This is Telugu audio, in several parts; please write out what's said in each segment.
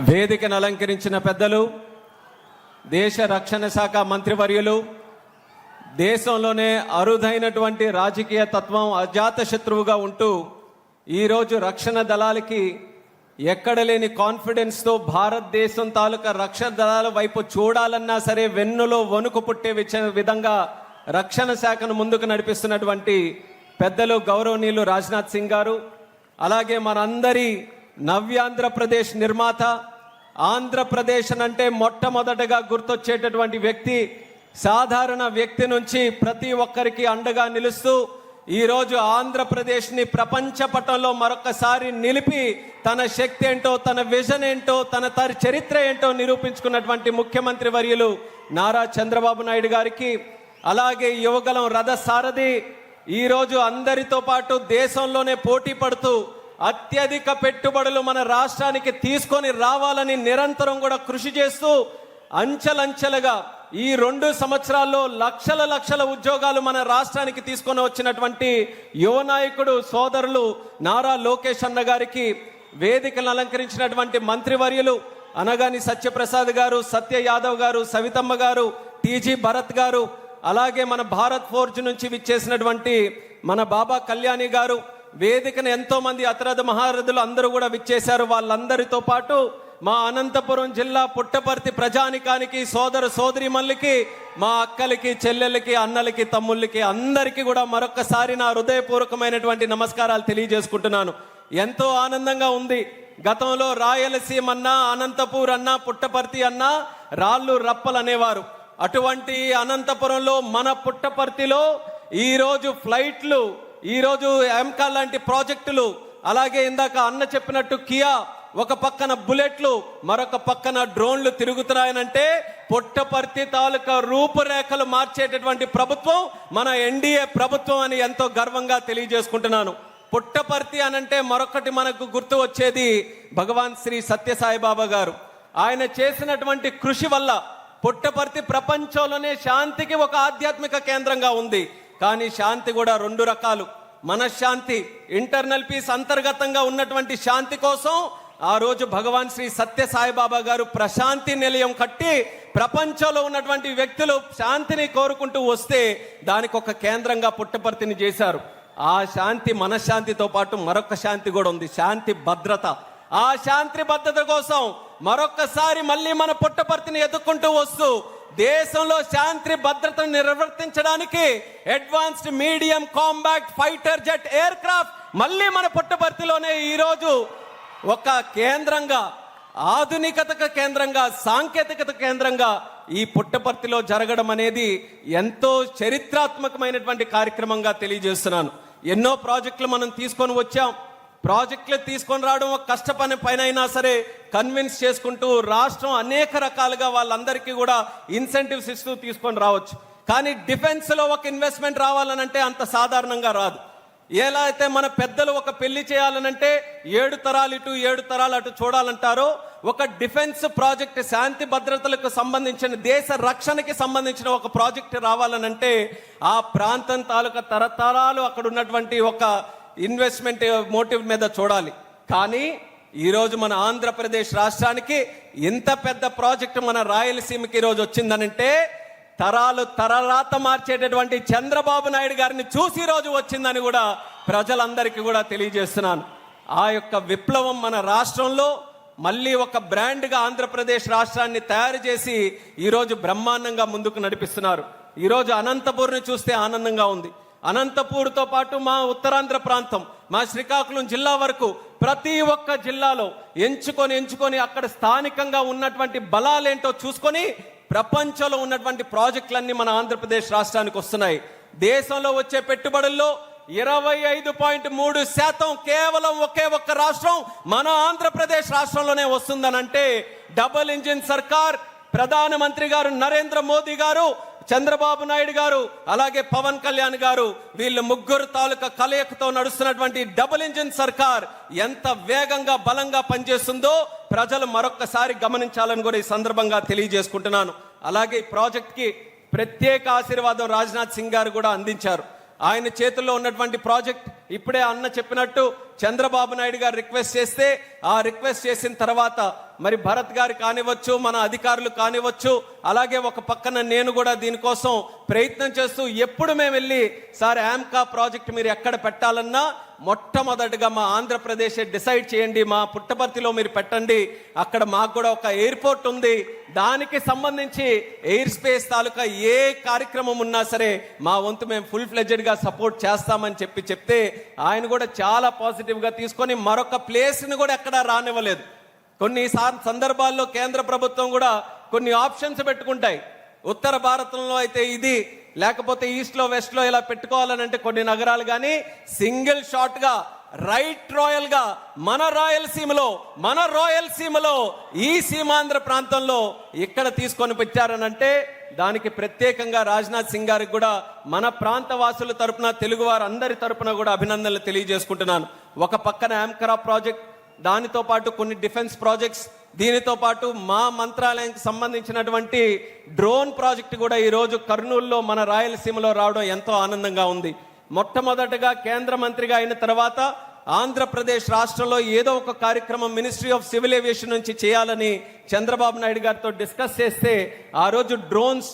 వేదికను అలంకరించిన పెద్దలు, దేశ రక్షణ శాఖ మంత్రివర్యులు, దేశంలోనే అరుదైనటువంటి రాజకీయ తత్వం అజాత శత్రువుగా ఉంటూ ఈరోజు రక్షణ దళాలకి ఎక్కడ లేని కాన్ఫిడెన్స్తో భారతదేశం తాలూకా రక్షణ దళాల వైపు చూడాలన్నా సరే వెన్నులో వణుకు పుట్టే విధంగా రక్షణ శాఖను ముందుకు నడిపిస్తున్నటువంటి పెద్దలు గౌరవనీయులు రాజ్నాథ్ సింగ్ గారు, అలాగే మనందరి నవ్యాంధ్రప్రదేశ్ నిర్మాత, ఆంధ్రప్రదేశ్ అంటే మొట్టమొదటగా గుర్తొచ్చేటటువంటి వ్యక్తి, సాధారణ వ్యక్తి నుంచి ప్రతి ఒక్కరికి అండగా నిలుస్తూ ఈరోజు ఆంధ్రప్రదేశ్ని ప్రపంచ పటంలో మరొకసారి నిలిపి తన శక్తి ఏంటో, తన విజన్ ఏంటో, తన చరిత్ర ఏంటో నిరూపించుకున్నటువంటి ముఖ్యమంత్రి వర్యులు నారా చంద్రబాబు నాయుడు గారికి, అలాగే యువగలం రథ సారథి ఈరోజు అందరితో పాటు దేశంలోనే పోటీ పడుతూ అత్యధిక పెట్టుబడులు మన రాష్ట్రానికి తీసుకొని రావాలని నిరంతరం కూడా కృషి చేస్తూ అంచెలంచెలుగా ఈ 2 సంవత్సరాల్లో లక్షల ఉద్యోగాలు మన రాష్ట్రానికి తీసుకొని వచ్చినటువంటి యువ నాయకుడు సోదరులు నారా లోకేష్ అన్న గారికి, వేదికను అలంకరించినటువంటి మంత్రివర్యులు అనగాని సత్యప్రసాద్ గారు, సత్య యాదవ్ గారు, సవితమ్మ గారు, టీజీ భరత్ గారు, అలాగే మన భారత్ ఫోర్జ్ నుంచి విచ్చేసినటువంటి మన బాబా కళ్యాణి గారు, వేదికను ఎంతో మంది అతిరథ మహారథులు అందరూ కూడా విచ్చేశారు. వాళ్ళందరితో పాటు మా అనంతపురం జిల్లా పుట్టపర్తి ప్రజానికానికి, సోదర సోదరీమణులకి, మా అక్కలకి, చెల్లెలకి, అన్నలకి, తమ్ముళ్ళకి అందరికీ కూడా మరొక్కసారి నా హృదయపూర్వకమైనటువంటి నమస్కారాలు తెలియజేసుకుంటున్నాను. ఎంతో ఆనందంగా ఉంది. గతంలో రాయలసీమ అన్నా, అనంతపూర్ అన్నా, పుట్టపర్తి అన్నా రాళ్ళు రప్పలు అనేవారు. అటువంటి అనంతపురంలో మన పుట్టపర్తిలో ఈరోజు ఫ్లైట్లు, ఈరోజు ఎంకా లాంటి ప్రాజెక్టులు, అలాగే ఇందాక అన్న చెప్పినట్టు కియా, ఒక పక్కన బుల్లెట్లు, మరొక పక్కన డ్రోన్లు తిరుగుతున్నాయనంటే పుట్టపర్తి తాలూకా రూపురేఖలు మార్చేటటువంటి ప్రభుత్వం మన ఎన్డీఏ ప్రభుత్వం అని ఎంతో గర్వంగా తెలియజేసుకుంటున్నాను. పుట్టపర్తి అనంటే మరొకటి మనకు గుర్తు వచ్చేది భగవాన్ శ్రీ సత్యసాయిబాబా గారు. ఆయన చేసినటువంటి కృషి వల్ల పుట్టపర్తి ప్రపంచంలోనే శాంతికి ఒక ఆధ్యాత్మిక కేంద్రంగా ఉంది. కానీ శాంతి కూడా 2 రకాలు. మనశ్శాంతి, ఇంటర్నల్ పీస్, అంతర్గతంగా ఉన్నటువంటి శాంతి కోసం ఆ రోజు భగవాన్ శ్రీ సత్యసాయిబాబా గారు ప్రశాంతి నిలయం కట్టి ప్రపంచంలో ఉన్నటువంటి వ్యక్తులు శాంతిని కోరుకుంటూ వస్తే దానికి ఒక కేంద్రంగా పుట్టపర్తిని చేశారు. ఆ శాంతి మనశ్శాంతితో పాటు మరొక శాంతి కూడా ఉంది, శాంతి భద్రత. ఆ శాంతి భద్రత కోసం మరొక్కసారి మళ్ళీ మన పుట్టపర్తిని ఎదుర్కొంటూ వస్తూ దేశంలో శాంతి భద్రతను నిర్వర్తించడానికి advanced medium combat fighter jet aircraft మళ్ళీ మన పుట్టపర్తిలోనే ఈరోజు ఒక కేంద్రంగా, ఆధునికత కేంద్రంగా, సాంకేతికత కేంద్రంగా ఈ పుట్టపర్తిలో జరగడం అనేది ఎంతో చరిత్రాత్మకమైనటువంటి కార్యక్రమంగా తెలియజేస్తున్నాను. ఎన్నో ప్రాజెక్టులు మనం తీసుకొని వచ్చాం. ప్రాజెక్టులు తీసుకొని రావడం ఒక కష్టపని పైన అయినా సరే కన్విన్స్ చేసుకుంటూ రాష్ట్రం అనేక రకాలుగా వాళ్ళందరికీ కూడా ఇన్సెంటివ్స్ ఇస్తూ తీసుకొని రావచ్చు. కానీ డిఫెన్స్లో ఒక ఇన్వెస్ట్మెంట్ రావాలనంటే అంత సాధారణంగా రాదు. ఎలా అయితే మన పెద్దలు ఒక పెళ్లి చేయాలనంటే 7 తరాలు ఇటు 7 తరాలు అటు చూడాలంటారో, ఒక డిఫెన్స్ ప్రాజెక్ట్, శాంతి భద్రతలకు సంబంధించిన, దేశ రక్షణకి సంబంధించిన ఒక ప్రాజెక్ట్ రావాలనంటే ఆ ప్రాంతం తాలూకా తరతరాలు అక్కడ ఉన్నటువంటి ఒక ఇన్వెస్ట్మెంట్ మోటివ్ మీద చూడాలి. కానీ ఈరోజు మన ఆంధ్రప్రదేశ్ రాష్ట్రానికి ఇంత పెద్ద ప్రాజెక్టు మన రాయలసీమకి ఈరోజు వచ్చిందనంటే తరరాత మార్చేటటువంటి చంద్రబాబు నాయుడు గారిని చూసి రోజు వచ్చిందని కూడా ప్రజలందరికీ కూడా తెలియజేస్తున్నాను. ఆ యొక్క విప్లవం మన రాష్ట్రంలో మళ్ళీ ఒక బ్రాండ్గా ఆంధ్రప్రదేశ్ రాష్ట్రాన్ని తయారు చేసి ఈరోజు బ్రహ్మాండంగా ముందుకు నడిపిస్తున్నారు. ఈరోజు అనంతపూర్ని చూస్తే ఆనందంగా ఉంది. అనంతపూర్తో పాటు మా ఉత్తరాంధ్ర ప్రాంతం, మా శ్రీకాకుళం జిల్లా వరకు ప్రతి ఒక్క జిల్లాలో ఎంచుకొని అక్కడ స్థానికంగా ఉన్నటువంటి బలాలేంటో చూసుకొని ప్రపంచంలో ఉన్నటువంటి ప్రాజెక్టులన్నీ మన ఆంధ్రప్రదేశ్ రాష్ట్రానికి వస్తున్నాయి. దేశంలో వచ్చే పెట్టుబడుల్లో 25.3% కేవలం ఒకే ఒక్క రాష్ట్రం మన ఆంధ్రప్రదేశ్ రాష్ట్రంలోనే వస్తుందనంటే డబుల్ ఇంజిన్ సర్కార్, ప్రధానమంత్రి గారు నరేంద్ర మోదీ గారు, చంద్రబాబు నాయుడు గారు, అలాగే పవన్ కళ్యాణ్ గారు, వీళ్ళు ముగ్గురు తాలూకా కలయికతో నడుస్తున్నటువంటి డబుల్ ఇంజిన్ సర్కార్ ఎంత వేగంగా బలంగా పనిచేస్తుందో ప్రజలు మరొక్కసారి గమనించాలని కూడా ఈ సందర్భంగా తెలియజేసుకుంటున్నాను. అలాగే ఈ ప్రాజెక్ట్కి ప్రత్యేక ఆశీర్వాదం రాజ్నాథ్ సింగ్ గారు కూడా అందించారు. ఆయన చేతుల్లో ఉన్నటువంటి ప్రాజెక్ట్ ఇప్పుడే అన్న చెప్పినట్టు చంద్రబాబు నాయుడు గారు రిక్వెస్ట్ చేస్తే ఆ రిక్వెస్ట్ చేసిన తర్వాత మరి భరత్ గారు కానివచ్చు, మన అధికారులు కానివచ్చు, అలాగే ఒక పక్కన నేను కూడా దీనికోసం ప్రయత్నం చేస్తూ ఎప్పుడు మేము వెళ్ళి సార్ యాంకా ప్రాజెక్ట్ మీరు ఎక్కడ పెట్టాలన్నా మొట్టమొదటిగా మా ఆంధ్రప్రదేశ్ డిసైడ్ చేయండి, మా పుట్టపర్తిలో మీరు పెట్టండి, అక్కడ మాకు కూడా ఒక ఎయిర్పోర్ట్ ఉంది, దానికి సంబంధించి ఎయిర్ స్పేస్ తాలూకా ఏ కార్యక్రమం ఉన్నా సరే మా వంతు మేము ఫుల్ ఫ్లెడ్జెడ్గా సపోర్ట్ చేస్తామని చెప్తే ఆయన కూడా చాలా పాజిటివ్గా తీసుకొని మరొక ప్లేస్ని కూడా ఎక్కడా రానివ్వలేదు. కొన్ని సందర్భాల్లో కేంద్ర ప్రభుత్వం కూడా కొన్ని ఆప్షన్స్ పెట్టుకుంటాయి. ఉత్తర భారతంలో అయితే ఇది, లేకపోతే ఈస్ట్లో వెస్ట్లో ఇలా పెట్టుకోవాలని అంటే కొన్ని నగరాలు, కానీ సింగిల్ షాట్ గా రైట్ రాయల్ గా మన రాయలసీమలో ఈ సీమాంధ్ర ప్రాంతంలో ఇక్కడ తీసుకొని పెట్టారనంటే దానికి ప్రత్యేకంగా రాజ్నాథ్ సింగ్ గారికి కూడా మన ప్రాంత వాసుల తరపున, తెలుగు వారు అందరి తరపున కూడా అభినందనలు తెలియజేసుకుంటున్నాను. ఒక పక్కన యాంకరా ప్రాజెక్ట్, దానితో పాటు కొన్ని డిఫెన్స్ ప్రాజెక్ట్స్, దీనితో పాటు మా మంత్రాలయానికి సంబంధించినటువంటి డ్రోన్ ప్రాజెక్ట్ కూడా ఈరోజు కర్నూలులో మన రాయలసీమలో రావడం ఎంతో ఆనందంగా ఉంది. మొట్టమొదటగా కేంద్ర మంత్రిగా అయిన తర్వాత ఆంధ్రప్రదేశ్ రాష్ట్రంలో ఏదో ఒక కార్యక్రమం మినిస్ట్రీ ఆఫ్ సివిల్ ఏవియేషన్ నుంచి చేయాలని చంద్రబాబు నాయుడు గారితో డిస్కస్ చేస్తే ఆ రోజు డ్రోన్స్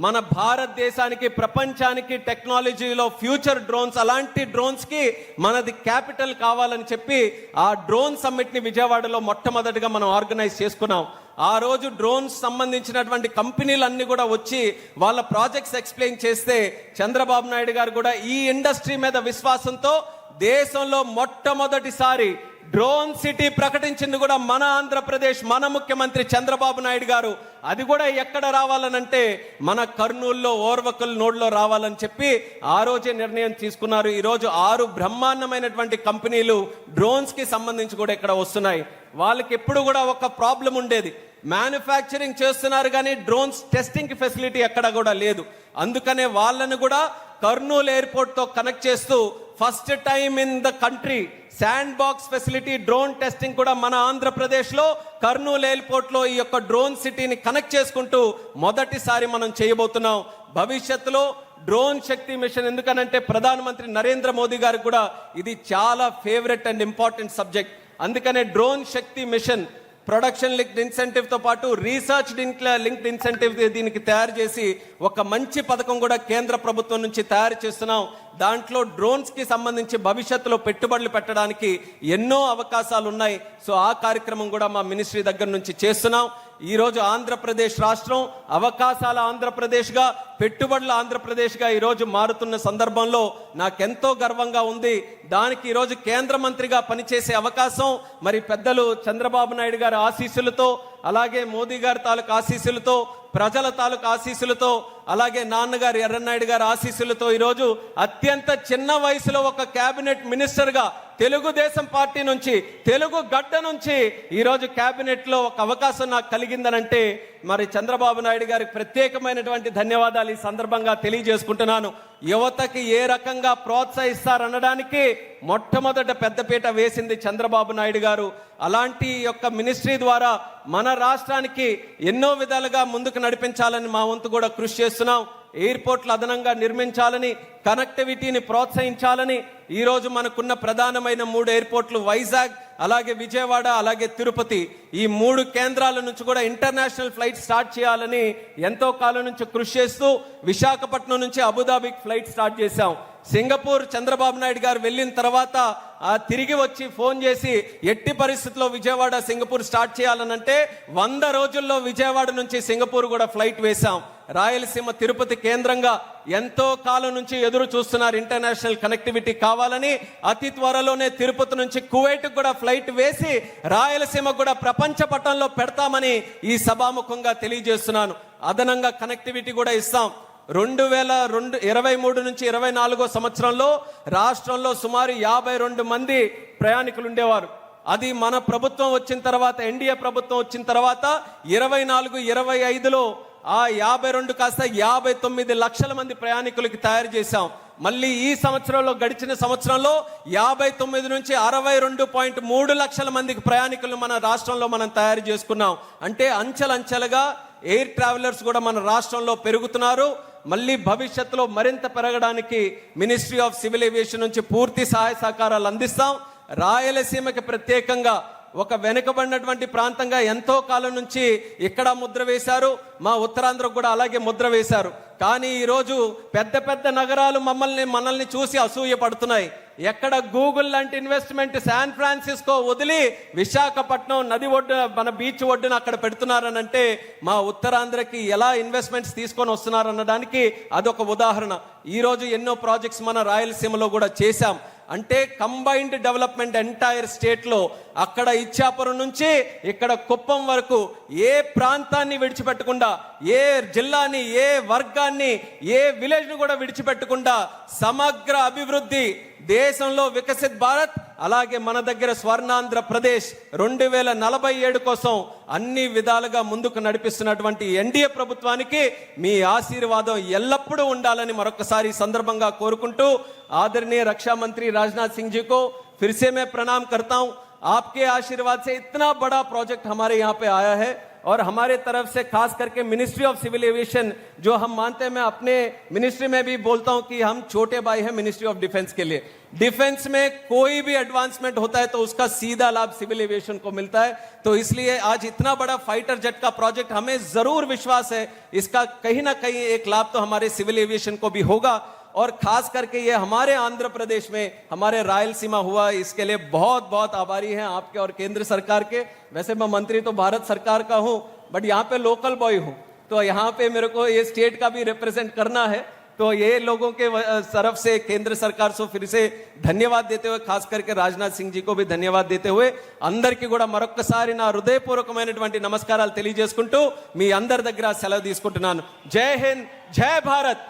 మన భారతదేశానికి, ప్రపంచానికి టెక్నాలజీలో ఫ్యూచర్ డ్రోన్స్, అలాంటి డ్రోన్స్కి మనది క్యాపిటల్ కావాలని చెప్పి ఆ డ్రోన్ సమ్మిట్ని విజయవాడలో మొట్టమొదటిగా మనం ఆర్గనైజ్ చేసుకున్నాం. ఆ రోజు డ్రోన్స్ సంబంధించినటువంటి కంపెనీలన్నీ కూడా వచ్చి వాళ్ళ ప్రాజెక్ట్స్ ఎక్స్ప్లెయిన్ చేస్తే చంద్రబాబు నాయుడు గారు కూడా ఈ ఇండస్ట్రీ మీద విశ్వాసంతో దేశంలో మొట్టమొదటిసారి డ్రోన్ సిటీ ప్రకటించింది కూడా మన ఆంధ్రప్రదేశ్, మన ముఖ్యమంత్రి చంద్రబాబు నాయుడు గారు. అది కూడా ఎక్కడ రావాలనంటే మన కర్నూలులో ఓర్వకల్ నోడ్లో రావాలని చెప్పి ఆ రోజే నిర్ణయం తీసుకున్నారు. ఈరోజు 6 బ్రహ్మాండమైనటువంటి కంపెనీలు డ్రోన్స్కి సంబంధించి కూడా ఇక్కడ వస్తున్నాయి. వాళ్ళకి ఎప్పుడు కూడా ఒక ప్రాబ్లం ఉండేది, మ్యానుఫ్యాక్చరింగ్ చేస్తున్నారు కానీ డ్రోన్స్ టెస్టింగ్ ఫెసిలిటీ ఎక్కడ కూడా లేదు. అందుకనే వాళ్ళను కూడా కర్నూలు ఎయిర్పోర్ట్తో కనెక్ట్ చేస్తూ first time in the country sand box facility drone testing కూడా మన ఆంధ్రప్రదేశ్లో కర్నూలు ఎయిర్పోర్ట్లో ఈ యొక్క డ్రోన్ సిటీని కనెక్ట్ చేసుకుంటూ మొదటిసారి మనం చేయబోతున్నాం. భవిష్యత్తులో డ్రోన్ శక్తి మిషన్, ఎందుకనంటే ప్రధానమంత్రి నరేంద్ర మోదీ గారికి కూడా ఇది చాలా ఫేవరెట్ అండ్ ఇంపార్టెంట్ సబ్జెక్ట్. అందుకనే డ్రోన్ శక్తి మిషన్ ప్రొడక్షన్ లింక్డ్ ఇన్సెంటివ్ తో పాటు రీసెర్చ్ లింక్డ్ ఇన్సెంటివ్ దీనికి తయారు చేసి ఒక మంచి పథకం కూడా కేంద్ర ప్రభుత్వం నుంచి తయారు చేస్తున్నాం. దాంట్లో డ్రోన్స్ కి సంబంధించి భవిష్యత్తులో పెట్టుబడులు పెట్టడానికి ఎన్నో అవకాశాలు ఉన్నాయి. సో ఆ కార్యక్రమం కూడా మా మినిస్ట్రీ దగ్గర నుంచి చేస్తున్నాం. ఈరోజు ఆంధ్రప్రదేశ్ రాష్ట్రం అవకాశాల ఆంధ్రప్రదేశ్గా, పెట్టుబడుల ఆంధ్రప్రదేశ్గా ఈరోజు మారుతున్న సందర్భంలో నాకెంతో గర్వంగా ఉంది. దానికి ఈరోజు కేంద్ర మంత్రిగా పనిచేసే అవకాశం మరి పెద్దలు చంద్రబాబు నాయుడు గారి ఆశీస్సులతో, అలాగే మోదీ గారి తాలూకు ఆశీస్సులతో, ప్రజల తాలూకు ఆశీస్సులతో, అలాగే నాన్నగారు ఎర్రన్నాయుడు గారి ఆశీస్సులతో ఈరోజు అత్యంత చిన్న వయసులో ఒక కేబినెట్ మినిస్టర్గా తెలుగుదేశం పార్టీ నుంచి, తెలుగు గడ్డ నుంచి ఈరోజు కేబినెట్ లో ఒక అవకాశం నాకు కలిగిందనంటే మరి చంద్రబాబు నాయుడు గారికి ప్రత్యేకమైనటువంటి ధన్యవాదాలు ఈ సందర్భంగా తెలియజేసుకుంటున్నాను. యువతకి ఏ రకంగా ప్రోత్సహిస్తారనడానికి మొట్టమొదట పెద్దపీట వేసింది చంద్రబాబు నాయుడు గారు. అలాంటి యొక్క మినిస్ట్రీ ద్వారా మన రాష్ట్రానికి ఎన్నో విధాలుగా ముందుకు నడిపించాలని మా వంతు కూడా కృషి చేస్తున్నాం. ఎయిర్పోర్ట్లు అదనంగా నిర్మించాలని, కనెక్టివిటీని ప్రోత్సహించాలని ఈరోజు మనకున్న ప్రధానమైన 3 ఎయిర్పోర్ట్లు వైజాగ్, అలాగే విజయవాడ, అలాగే తిరుపతి, ఈ 3 కేంద్రాల నుంచి కూడా ఇంటర్నేషనల్ ఫ్లైట్ స్టార్ట్ చేయాలని ఎంతో కాలం నుంచి కృషి చేస్తూ విశాఖపట్నం నుంచి అబుదాబికి ఫ్లైట్ స్టార్ట్ చేశాం. సింగపూర్ చంద్రబాబు నాయుడు గారు వెళ్ళిన తర్వాత తిరిగి వచ్చి ఫోన్ చేసి ఎట్టి పరిస్థితుల్లో విజయవాడ సింగపూర్ స్టార్ట్ చేయాలనంటే 100 రోజుల్లో విజయవాడ నుంచి సింగపూర్ కూడా ఫ్లైట్ వేశాం. రాయలసీమ తిరుపతి కేంద్రంగా ఎంతో కాలం నుంచి ఎదురు చూస్తున్నారు ఇంటర్నేషనల్ కనెక్టివిటీ కావాలని. అతి త్వరలోనే తిరుపతి నుంచి కువైట్ కూడా ఫ్లైట్ వేసి రాయలసీమ కూడా ప్రపంచ పటంలో పెడతామని ఈ సభాముఖంగా తెలియజేస్తున్నాను. అదనంగా కనెక్టివిటీ కూడా ఇస్తాం. 2023 నుంచి 24 సంవత్సరంలో రాష్ట్రంలో సుమారు 52 మంది ప్రయాణికులు ఉండేవారు. అది మన ప్రభుత్వం వచ్చిన తర్వాత, ఎన్డీఏ ప్రభుత్వం వచ్చిన తర్వాత 24-25లో ఆ 52 కాస్త 59 లక్షల మంది ప్రయాణికులకి తయారు చేశాం. మళ్ళీ ఈ సంవత్సరంలో, గడిచిన సంవత్సరంలో 59 నుంచి 62.3 లక్షల మందికి ప్రయాణికులు మన రాష్ట్రంలో మనం తయారు చేసుకున్నాం. అంటే అంచెలంచెలుగా ఎయిర్ ట్రావెలర్స్ కూడా మన రాష్ట్రంలో పెరుగుతున్నారు. మళ్ళీ భవిష్యత్తులో మరింత పెరగడానికి మినిస్ట్రీ ఆఫ్ సివిల్ ఏవియేషన్ నుంచి పూర్తి సహాయ సహకారాలు అందిస్తాం. రాయలసీమకి ప్రత్యేకంగా ఒక వెనుకబడినటువంటి ప్రాంతంగా ఎంతో కాలం నుంచి ఇక్కడ ముద్ర వేశారు, మా ఉత్తరాంధ్రకు కూడా అలాగే ముద్ర వేశారు. కానీ ఈరోజు పెద్ద పెద్ద నగరాలు మనల్ని చూసి అసూయ పడుతున్నాయి. ఎక్కడ గూగుల్ లాంటి ఇన్వెస్ట్మెంట్ శాన్ ఫ్రాన్సిస్కో వదిలి విశాఖపట్నం నది ఒడ్డు మన బీచ్ ఒడ్డున అక్కడ పెడుతున్నారనంటే మా ఉత్తరాంధ్రకి ఎలా ఇన్వెస్ట్మెంట్స్ తీసుకొని వస్తున్నారన్నదానికి అదొక ఉదాహరణ. ఈరోజు ఎన్నో ప్రాజెక్ట్స్ మన రాయలసీమలో కూడా చేశాం. అంటే కంబైన్డ్ డెవలప్మెంట్ ఎంటైర్ స్టేట్లో అక్కడ ఇచ్చాపురం నుంచి ఇక్కడ కుప్పం వరకు ఏ ప్రాంతాన్ని విడిచిపెట్టకుండా, ఏ జిల్లాని, ఏ వర్గాన్ని, ఏ విలేజ్ను కూడా విడిచిపెట్టకుండా సమగ్ర అభివృద్ధి, దేశంలో వికసిత్ భారత్, అలాగే మన దగ్గర స్వర్ణాంధ్రప్రదేశ్ 2047 కోసం అన్ని విధాలుగా ముందుకు నడిపిస్తున్నటువంటి ఎన్డీఏ ప్రభుత్వానికి మీ ఆశీర్వాదం ఎల్లప్పుడూ ఉండాలని మరొకసారి సందర్భంగా కోరుకుంటూ, आदरणीय रक्षा मंत्री राजनाथ सिंह जी को फिर से मैं प्रणाम करता हूं. आपके आशीर्वाद से इतना बड़ा प्रोजेक्ट हमारे यहाँ पे आया है और हमारे तरफ से खास करके मिनिस्ट्री ऑफ सिविल एविएशन जो हम मानते हैं, मैं अपने मिनिस्ट्री में भी बोलता हूं कि हम छोटे भाई हैं मिनिस्ट्री ऑफ डिफेंस के लिए. डिफेंस में कोई भी एडवांसमेंट होता है तो उसका सीधा लाभ सिविल एविएशन को मिलता है. तो इसलिए आज इतना बड़ा फाइटर जेट का प्रोजेक्ट, हमें जरूर विश्वास है इसका कहीं ना कहीं एक लाभ तो हमारे सिविल एविएशन को भी होगा. और खास करके ये हमारे आंध्र प्रदेश में हमारे रायलसीमा हुआ, इसके लिए बहुत बहुत आभारी हैं आपके और केंद्र सरकार के. वैसे मैं मंत्री तो भारत सरकार का हूं, बट यहाँ पे लोकल बॉय हूं, तो यहाँ पे मेरे को ये स्टेट का भी रिप्रेजेंट करना है. तो ये लोगों के तरफ से केंद्र सरकार से फिर से धन्यवाद देते हुए, खास करके राजनाथ सिंह जी को भी धन्यवाद देते हुए, అందరికీ కూడా మరొక్కసారి నా హృదయపూర్వకమైనటువంటి నమస్కారాలు తెలియజేసుకుంటూ మీ అందరి దగ్గర సెలవు తీసుకుంటున్నాను. జై హింద్, జై భారత్.